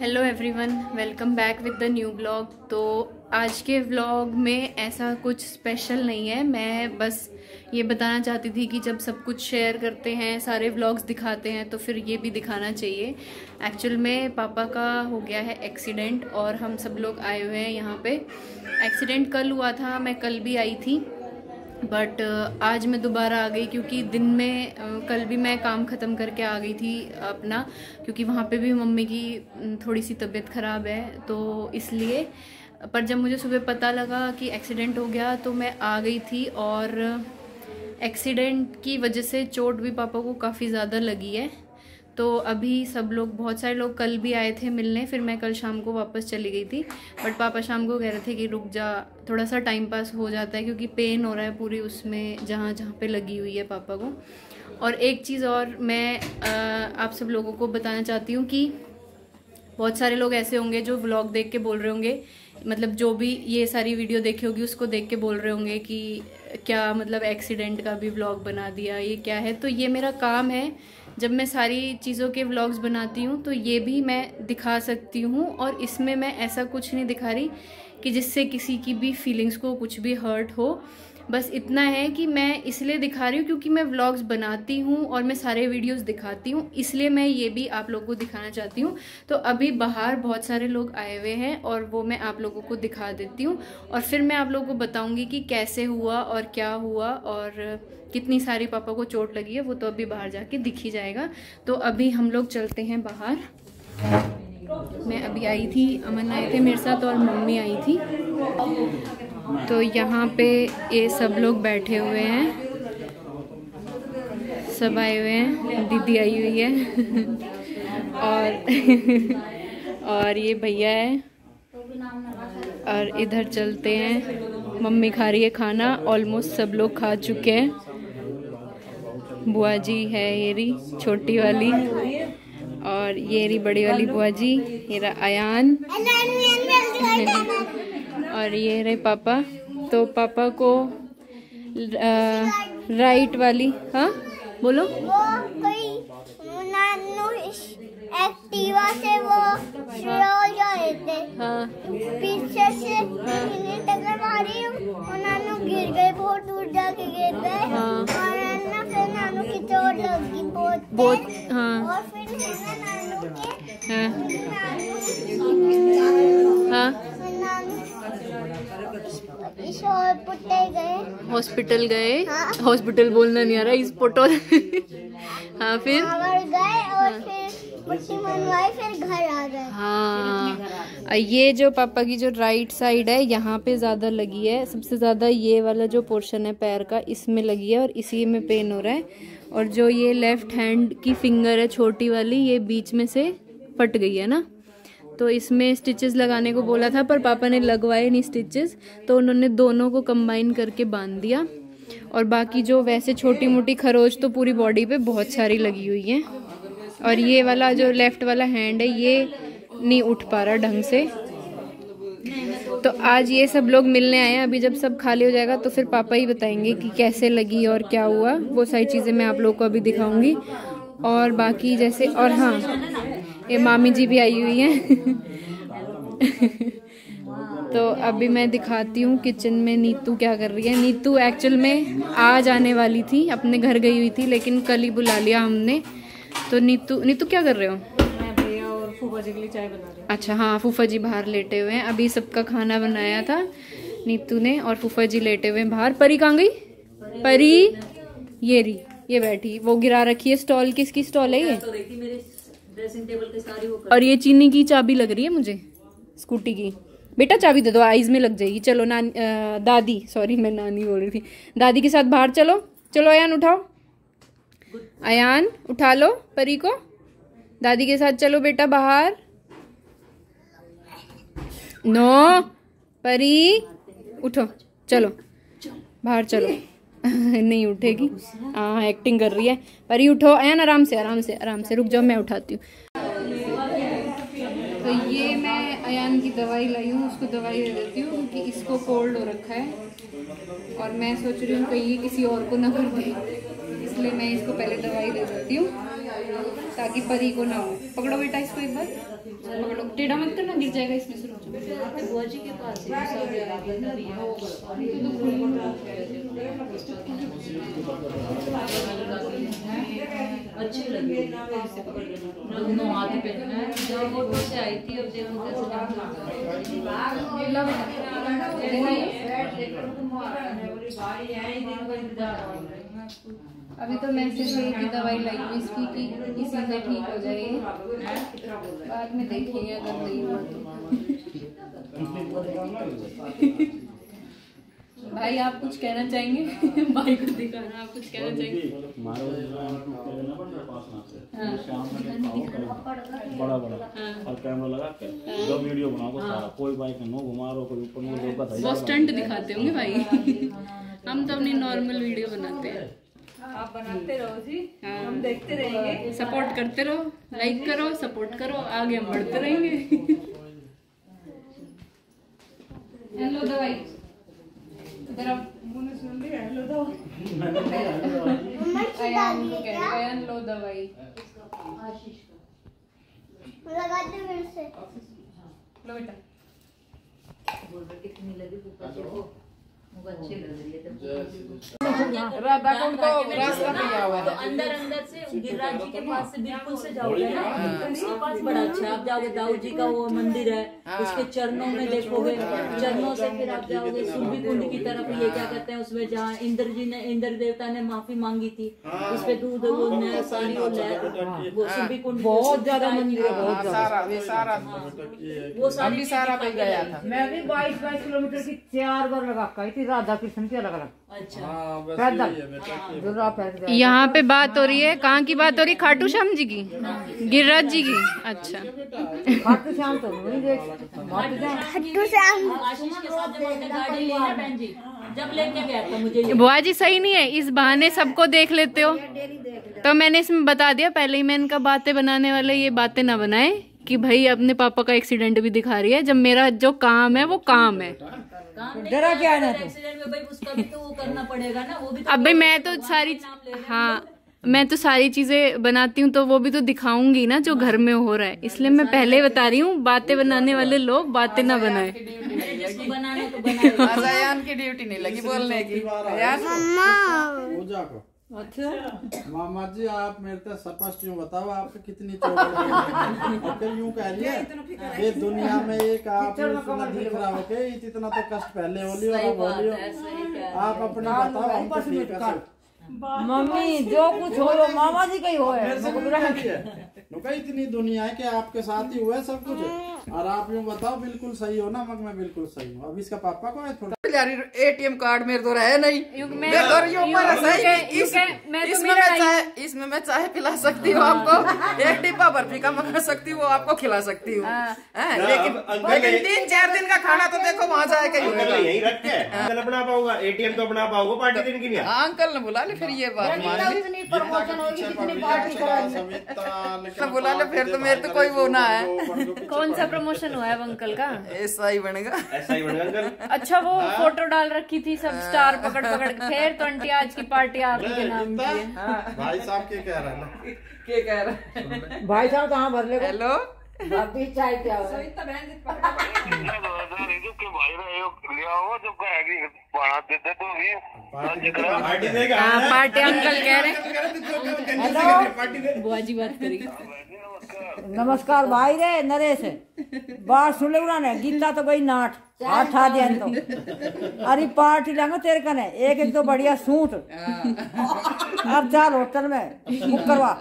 Hello everyone, welcome back with the new blog. तो आज के व्लॉग में ऐसा कुछ स्पेशल नहीं है। मैं बस ये बताना चाहती थी कि जब सब कुछ शेयर करते हैं, सारे व्लॉग्स दिखाते हैं, तो फिर ये भी दिखाना चाहिए। एक्चुअल में पापा का हो गया है एक्सीडेंट और हम सब लोग आए हुए हैं यहाँ पे। एक्सीडेंट कल हुआ था, मैं कल भी आई थी, बट आज मैं दोबारा आ गई क्योंकि दिन में कल भी मैं काम ख़त्म करके आ गई थी अपना, क्योंकि वहाँ पे भी मम्मी की थोड़ी सी तबीयत ख़राब है, तो इसलिए। पर जब मुझे सुबह पता लगा कि एक्सीडेंट हो गया तो मैं आ गई थी, और एक्सीडेंट की वजह से चोट भी पापा को काफ़ी ज़्यादा लगी है। तो अभी सब लोग, बहुत सारे लोग कल भी आए थे मिलने, फिर मैं कल शाम को वापस चली गई थी। बट पापा शाम को कह रहे थे कि रुक जा, थोड़ा सा टाइम पास हो जाता है, क्योंकि पेन हो रहा है पूरी उसमें जहाँ जहाँ पे लगी हुई है पापा को। और एक चीज़ और मैं आप सब लोगों को बताना चाहती हूँ कि बहुत सारे लोग ऐसे होंगे जो व्लॉग देख के बोल रहे होंगे, मतलब जो भी ये सारी वीडियो देखी होगी उसको देख के बोल रहे होंगे कि क्या मतलब एक्सीडेंट का भी व्लॉग बना दिया, ये क्या है। तो ये मेरा काम है, जब मैं सारी चीज़ों के व्लॉग्स बनाती हूँ तो ये भी मैं दिखा सकती हूँ। और इसमें मैं ऐसा कुछ नहीं दिखा रही कि जिससे किसी की भी फीलिंग्स को कुछ भी हर्ट हो। बस इतना है कि मैं इसलिए दिखा रही हूँ क्योंकि मैं व्लॉग्स बनाती हूँ और मैं सारे वीडियोस दिखाती हूँ, इसलिए मैं ये भी आप लोगों को दिखाना चाहती हूँ। तो अभी बाहर बहुत सारे लोग आए हुए हैं और वो मैं आप लोगों को दिखा देती हूँ, और फिर मैं आप लोगों को बताऊँगी कि कैसे हुआ और क्या हुआ और कितनी सारी पापा को चोट लगी है। वो तो अभी बाहर जाके दिख ही जाएगा। तो अभी हम लोग चलते हैं बाहर। मैं अभी आई थी, अमन आए थे मेरे साथ और मम्मी आई थी। तो यहाँ पे ये सब लोग बैठे हुए हैं, सब आए हुए हैं, दीदी आई हुई है और ये भैया है। और इधर चलते हैं, मम्मी खा रही है खाना, ऑलमोस्ट सब लोग खा चुके हैं। बुआ जी है ये रही छोटी वाली, और ये रही बड़ी वाली बुआ जी, ये रहा अयान, और ये रहे पापा। तो पापा को राइट वाली, हाँ बोलो, वो कोई नानू एक्टिवा से वो रोल गए थे, हाँ पीछे से टक्कर मारी, और नानू गिर गए, बहुत दूर जाके गिर गए, हाँ और ना फिर नानू की चोट लगी बहुत, हाँ और फिर नानू के, हाँ हॉस्पिटल गए, हॉस्पिटल बोलना नहीं आ रहा, इस फोटो हाँ फिर गए और फिर पट्टी मनवाई, फिर घर आ गए। हाँ, ये जो पापा की जो राइट साइड है यहाँ पे ज्यादा लगी है, सबसे ज्यादा ये वाला जो पोर्शन है पैर का, इसमें लगी है और इसी में पेन हो रहा है। और जो ये लेफ्ट हैंड की फिंगर है छोटी वाली, ये बीच में से फट गई है ना, तो इसमें स्टिचेस लगाने को बोला था, पर पापा ने लगवाए नहीं स्टिचेस, तो उन्होंने दोनों को कंबाइन करके बांध दिया। और बाकी जो वैसे छोटी मोटी खरोच तो पूरी बॉडी पे बहुत सारी लगी हुई है। और ये वाला जो लेफ्ट वाला हैंड है ये नहीं उठ पा रहा ढंग से। तो आज ये सब लोग मिलने आए हैं, अभी जब सब खाली हो जाएगा तो फिर पापा ही बताएंगे कि कैसे लगी और क्या हुआ, वो सारी चीज़ें मैं आप लोगों को अभी दिखाऊंगी। और बाकी जैसे, और हाँ ये मामी जी भी आई हुई हैं तो अभी मैं दिखाती हूँ किचन में नीतू क्या कर रही है। नीतू एक्चुअल में आज आने वाली थी, अपने घर गई हुई थी, लेकिन कल ही बुला लिया हमने। तो नीतू क्या कर रहे हो? मैं भैया और फूफा जी के लिए चाय बना रही हूँ। अच्छा हाँ, फूफा जी बाहर लेटे हुए हैं, अभी सबका खाना बनाया था नीतू ने, और फूफा जी लेटे हुए हैं बाहर। परी कहाँ गई? परी ये रही, ये बैठी, वो गिरा रखी है स्टॉल। किसकी स्टॉल है ये? तो देखी मेरे ड्रेसिंग टेबल के सारी वो और ये चीनी की चाबी लग रही है मुझे, स्कूटी की। बेटा चाबी दे दो, आइज में लग जाएगी। चलो दादी, सॉरी मैं नानी बोल रही थी, दादी के साथ बाहर चलो। चलो अयान उठाओ, अयान उठा लो परी को, दादी के साथ चलो बेटा बाहर। नो परी उठो, चलो बाहर चलो नहीं उठेगी, हाँ एक्टिंग कर रही है। परी उठो, अयान आराम से आराम से आराम से, रुक जाओ मैं उठाती हूँ। तो ये मैं अयान की दवाई लाई हूँ, उसको दवाई दे देती हूँ क्योंकि इसको कोल्ड हो रखा है और मैं सोच रही हूँ कहीं किसी और को ना कर दे, इसलिए मैं इसको पहले दवाई दे देती हूँ। ताकि परी को ना हो। पकड़ो बेटा इसको एक बार, पकड़ो, टेढ़ा मत करना, गिर जाएगा इसमें से। बुआ जी के पास अच्छी लगी दोनों हाथ पे। जब फोटो से आई थी अब देखो अभी तो मैं सिर्फ एक ही दवाई लाई हूँ इसकी कि इसी से ठीक हो जाएगी, बाद में देखेंगे अगर नहीं हुआ तो। भाई आप कुछ कहना चाहेंगे? भाई को दिखाना, आप कुछ कहना चाहेंगे? बड़ा और कैमरा लगा के दो वीडियो बनाओ सारा, कोई बाइक में नो घुमा रहा, कोई ऊपर में लोग बताइए। वो स्टंट दिखाते होंगे भाई। हम तो अपनी नॉर्मल वीडियो बनाते हैं। आप बनाते रहो जी, हम देखते रहेंगे। सपोर्ट करते रहो, लाइक करो, सपोर्ट करो, आगे हम बढ़ते रहेंगे। हेलो दवाई इधर आओ। अयान लो दवाई, लगाते फिर से। लो बेटा। कितनी लगी अच्छी लग रही है। तो अंदर से गिरिराज जी के पास से बिल्कुल से जाओगे ना, उसके पास बड़ा अच्छा आप जाओगे। दाऊ जी का वो मंदिर है, उसके चरणों में देखोगे, चरणों से फिर आप जाओगे सुरभि कुंड की तरफ। ये क्या कहते हैं उसमें जहाँ इंद्र देवता ने माफी मांगी थी, उस पे दूध वो सारी वो सुरभि कुंड बहुत ज्यादा मंदिर है, बहुत ज्यादा। वो सारी सारा पे गया था मैं भी 22 किलोमीटर की 4 बार लगा थी। राधा कृष्ण की अलग अलग। अच्छा पैदल यहाँ पे बात हो रही है, कहाँ की बात हो रही है? खाटू श्याम जी की, गिरिराज जी की। अच्छा खाटू श्याम तो नहीं देख, खाटू श्याम आशीष के साथ जब हमने गाड़ी ली ना बहन जी, जब लेके गया था मुझे। बुआ जी सही नहीं है, इस बहाने सबको देख लेते हो। तो मैंने इसमें बता दिया पहले ही, मैं इनका बातें बनाने वाले ये बातें ना बनाए कि भाई अपने पापा का एक्सीडेंट भी दिखा रही है, जब मेरा जो काम है वो काम है। डरा क्या है एक्सीडेंट में भाई उसका भी तो वो करना पड़ेगा ना, वो भी तो। अब भाई मैं तो सारी, हाँ मैं तो सारी चीजें बनाती हूँ तो वो भी तो दिखाऊंगी ना जो घर में हो रहा है, इसलिए मैं पहले बता रही हूँ। बातें बनाने वाले लोग बातें ना बनाए। जिसको बनाना तो बनाए। अयान की ड्यूटी नहीं लगी बोलने की। अच्छा मामा जी आप मेरे से स्पष्ट यूँ बताओ आपको कितनी चोट फिर यूँ कह रही है ये दुनिया में एक आप इतना दिख रहा हो के इतना तो कष्ट पहले होली और अब होली हो। आप अपने बताओ हमको ठीक है। मम्मी जो कुछ हो लो मामा जी का ही हो है। इतनी दुनिया है कि आपके साथ ही हुआ है सब कुछ, और आप यूँ बताओ बिल्कुल सही हो ना? मैं बिल्कुल सही हूँ। अब इसका पापा को है थोड़ा एटीएम कार्ड मेरे तो है नहीं, इसमें मैं चाय पिला सकती हूँ आपको, एक डिब्बा बर्फी का मंगा सकती हूँ, वो आपको खिला सकती हूँ। लेकिन 3-4 दिन का खाना तो देखो वहाँ जाए यही रख के अंकल अपना पाऊंगा, एटीएम तो अपना पाऊंगा, पार्टी दिन की नहीं। अंकल ने बुला ले फिर ये बात मान ली, बुला ले फिर तो मेरे तो कोई वो ना है। कौन सा प्रमोशन हुआ है अंकल का? ऐसा ही बनेगा, ऐसा ही बनेगा अंकल। अच्छा वो फोटो डाल रखी थी सब स्टार पकड़ पकड़ के, फिर तो आंटी आज की पार्टी आपके नाम की है। भाई साहब क्या कह रहा है? क्या कह रहा है भाई साहब कहाँ भर ले? हेलो भाभी चाय क्या हो? पार्टी अंकल कह रहे हैं। बुआ जी बात करेगी। नमस्कार भाई रे नरेश, बात सुन ले उन्होंने गीता तो गई नाट हाथ ठा दिया तो। अरे पार्टी लेंगे तेरे कने एक तो बढ़िया सूट, अब चाल होटल में बुक करवा।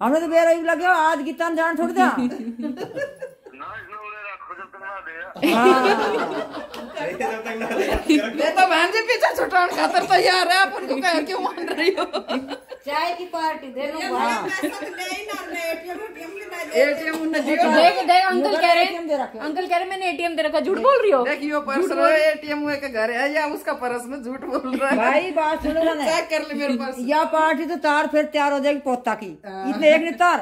हमें तो बेरही लगे हो आज गीता ने जान छोड़ दिया। ये तो बहन जी पीछे छुटाने खातर तैयार है, अपन को कह क्यों मान रही हो? चाय की पार्टी दे लो। एटीएम देख अंकल कह रहे हैं, अंकल कह रहे मैंने एटीएम दे रखा। झूठ बोल रही हो? देखियो पर्स एटीएम के घर है या उसका पर्स में झूठ बोल रहा है। भाई बात सुनो ना, चेक कर ले मेरे पास। या पार्टी तो तार फिर तैयार हो जाएगी पोता की, इसने एक नहीं तार।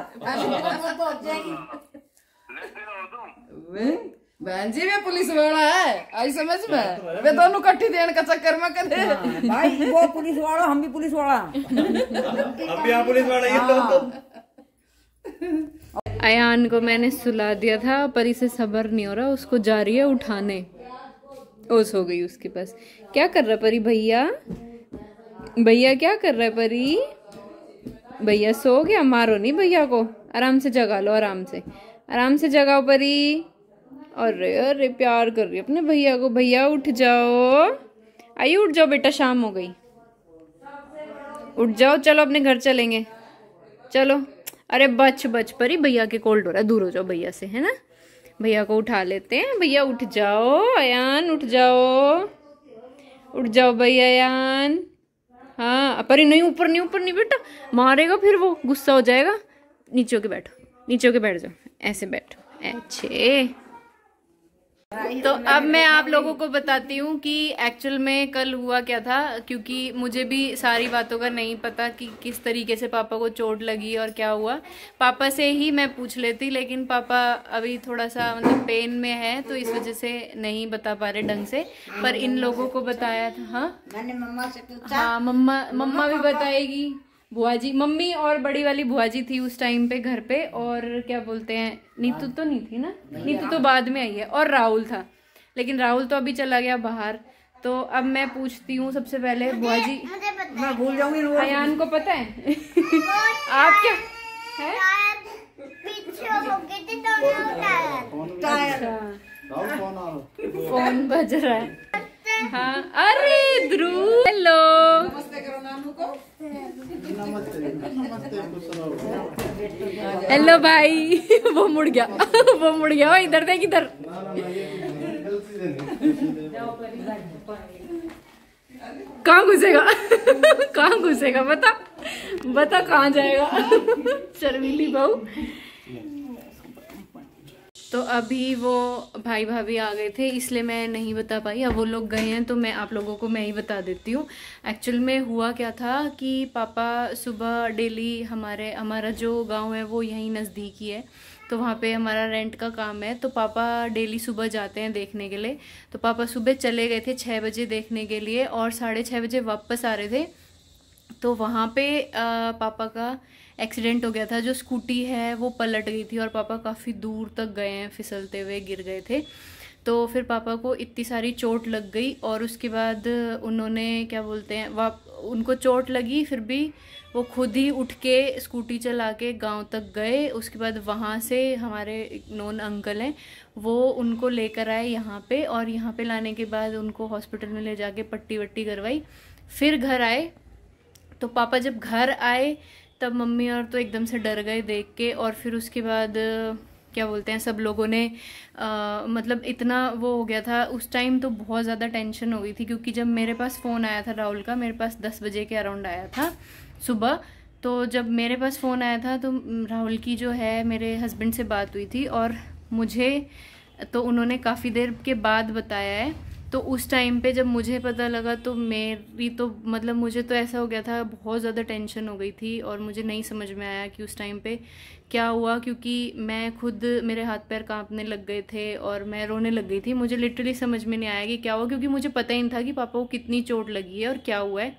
बहन जी वे पुलिस वाला है, आई समझ में, वे दोनों कट्ठी देने का चक्कर में करे। भाई वो पुलिस वाला, हम भी पुलिस वाला। अब भी आप पुलिस वाला ही। अयान को मैंने सुला दिया था, पर इसे सब्र नहीं हो रहा, उसको जा रही है उठाने। ओस हो गई उसके पास। क्या कर रहा परी भैया? भैया क्या कर रहा है परी? भैया सो गया? मारो नहीं भैया को, आराम से जगा लो, आराम से जगाओ परी। अरे अरे प्यार कर रही है अपने भैया को। भैया उठ जाओ, आइए उठ जाओ बेटा, शाम हो गई, उठ जाओ, चलो अपने घर चलेंगे, चलो। अरे बच परी, भैया के कोल्ड हो रहा है, दूर हो जाओ भैया से, है ना। भैया को उठा लेते हैं। भैया उठ जाओ, अयान उठ जाओ भैया, अयान। हाँ परी नहीं, ऊपर नहीं बेटा, मारेगा फिर वो, गुस्सा हो जाएगा। नीचे होके बैठ जाओ, ऐसे बैठो, अच्छे। तो अब मैं आप लोगों को बताती हूँ कि एक्चुअल में कल हुआ क्या था, क्योंकि मुझे भी सारी बातों का नहीं पता कि किस तरीके से पापा को चोट लगी और क्या हुआ। पापा से ही मैं पूछ लेती, लेकिन पापा अभी थोड़ा सा मतलब पेन में है, तो इस वजह से नहीं बता पा रहे ढंग से, पर इन लोगों को बताया था। हाँ मैंने मम्मा से पूछा। हाँ मम्मा भी बताएगी। बुआ जी, मम्मी और बड़ी वाली बुआ जी थी उस टाइम पे घर पे, और क्या बोलते हैं, नीतू तो नहीं थी ना, नीतू तो बाद में आई है, और राहुल था, लेकिन राहुल तो अभी चला गया बाहर। तो अब मैं पूछती हूँ सबसे पहले बुआ जी, मैं भूल जाऊंगी। अयान को पता है आप क्या है? पीछे हो गई थी तो फोन बज रहा है। हाँ अरे ध्रुव, हेलो, नमस्ते करो नानू को। हेलो भाई। वो मुड़ गया, इधर देख इधर। कहाँ घुसेगा बता कहाँ जाएगा? शर्मीली बहू। तो अभी वो भाई भाभी आ गए थे, इसलिए मैं नहीं बता पाई। अब वो लोग गए हैं तो मैं आप लोगों को मैं ही बता देती हूँ। एक्चुअल में हुआ क्या था कि पापा सुबह डेली, हमारा जो गांव है वो यहीं नज़दीक ही है, तो वहाँ पे हमारा रेंट का काम है, तो पापा डेली सुबह जाते हैं देखने के लिए। तो पापा सुबह चले गए थे 6 बजे देखने के लिए, और 6:30 बजे वापस आ रहे थे। तो वहाँ पे पापा का एक्सीडेंट हो गया था, जो स्कूटी है वो पलट गई थी, और पापा काफ़ी दूर तक गए हैं, फिसलते हुए गिर गए थे। तो फिर पापा को इतनी सारी चोट लग गई, और उसके बाद उन्होंने क्या बोलते हैं, उनको चोट लगी, फिर भी वो खुद ही उठ के स्कूटी चला के गाँव तक गए। उसके बाद वहाँ से हमारे नॉन अंकल हैं, वो उनको लेकर आए यहाँ पे, और यहाँ पे लाने के बाद उनको हॉस्पिटल में ले जाके पट्टी वट्टी करवाई, फिर घर आए। तो पापा जब घर आए तब मम्मी और तो एकदम से डर गए देख के, और फिर उसके बाद क्या बोलते हैं, सब लोगों ने मतलब इतना वो हो गया था उस टाइम, तो बहुत ज़्यादा टेंशन हो गई थी, क्योंकि जब मेरे पास फ़ोन आया था राहुल का, मेरे पास 10 बजे के अराउंड आया था सुबह। तो जब मेरे पास फ़ोन आया था तो राहुल की जो है मेरे हस्बैंड से बात हुई थी, और मुझे तो उन्होंने काफ़ी देर के बाद बताया है। तो उस टाइम पे जब मुझे पता लगा तो मेरी तो मतलब मुझे तो ऐसा हो गया था, बहुत ज़्यादा टेंशन हो गई थी, और मुझे नहीं समझ में आया कि उस टाइम पे क्या हुआ, क्योंकि मैं खुद, मेरे हाथ पैर कांपने लग गए थे और मैं रोने लग गई थी। मुझे लिटरली समझ में नहीं आया कि क्या हुआ, क्योंकि मुझे पता ही नहीं था कि पापा को कितनी चोट लगी है और क्या हुआ है।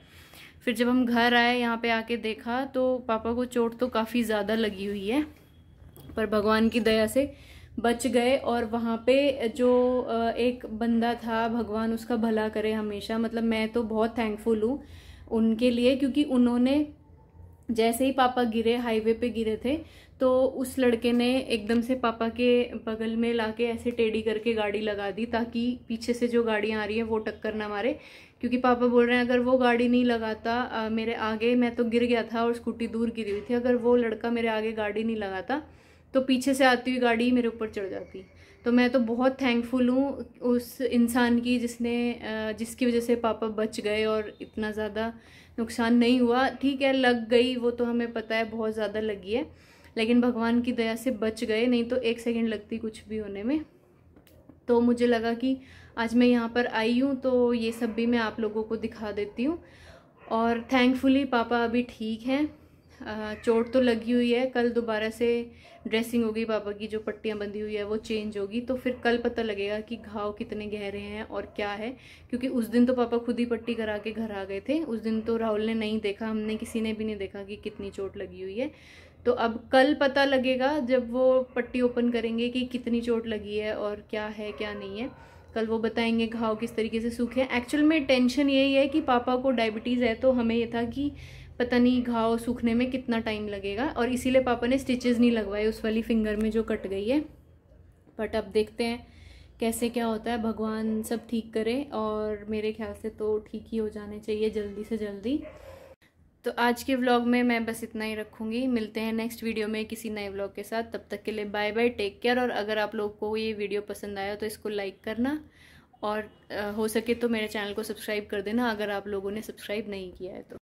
फिर जब हम घर आए, यहाँ पे आके देखा तो पापा को चोट तो काफ़ी ज़्यादा लगी हुई है, पर भगवान की दया से बच गए। और वहाँ पे जो एक बंदा था, भगवान उसका भला करे हमेशा, मतलब मैं तो बहुत थैंकफुल हूँ उनके लिए, क्योंकि उन्होंने जैसे ही पापा गिरे, हाईवे पे गिरे थे, तो उस लड़के ने एकदम से पापा के बगल में लाके ऐसे टेढ़ी करके गाड़ी लगा दी, ताकि पीछे से जो गाड़ियाँ आ रही हैं वो टक्कर ना मारे। क्योंकि पापा बोल रहे हैं अगर वो गाड़ी नहीं लगाता मेरे आगे, मैं तो गिर गया था और स्कूटी दूर गिरी हुई थी, अगर वो लड़का मेरे आगे गाड़ी नहीं लगाता तो पीछे से आती हुई गाड़ी मेरे ऊपर चढ़ जाती। तो मैं तो बहुत थैंकफुल हूँ उस इंसान की जिसकी वजह से पापा बच गए और इतना ज़्यादा नुकसान नहीं हुआ। ठीक है, लग गई वो तो हमें पता है, बहुत ज़्यादा लगी है, लेकिन भगवान की दया से बच गए, नहीं तो 1 सेकंड लगती कुछ भी होने में। तो मुझे लगा कि आज मैं यहाँ पर आई हूँ तो ये सब भी मैं आप लोगों को दिखा देती हूँ। और थैंकफुली पापा अभी ठीक हैं, चोट तो लगी हुई है, कल दोबारा से ड्रेसिंग होगी, पापा की जो पट्टियाँ बंधी हुई है वो चेंज होगी, तो फिर कल पता लगेगा कि घाव कितने गहरे हैं और क्या है। क्योंकि उस दिन तो पापा खुद ही पट्टी करा के घर आ गए थे, उस दिन तो राहुल ने नहीं देखा, हमने किसी ने भी नहीं देखा कि कितनी चोट लगी हुई है। तो अब कल पता लगेगा जब वो पट्टी ओपन करेंगे कि कितनी चोट लगी है और क्या है क्या नहीं है। कल वो बताएंगे घाव किस तरीके से सूखे हैं। एक्चुअल में टेंशन यही है कि पापा को डायबिटीज़ है, तो हमें ये था कि पता नहीं घाव सूखने में कितना टाइम लगेगा, और इसीलिए पापा ने स्टिचेस नहीं लगवाए उस वाली फिंगर में जो कट गई है। बट अब देखते हैं कैसे क्या होता है, भगवान सब ठीक करे, और मेरे ख्याल से तो ठीक ही हो जाने चाहिए जल्दी से जल्दी। तो आज के व्लॉग में मैं बस इतना ही रखूँगी। मिलते हैं नेक्स्ट वीडियो में किसी नए व्लॉग के साथ, तब तक के लिए बाय बाय, टेक केयर। और अगर आप लोग को ये वीडियो पसंद आया तो इसको लाइक करना, और हो सके तो मेरे चैनल को सब्सक्राइब कर देना अगर आप लोगों ने सब्सक्राइब नहीं किया है तो।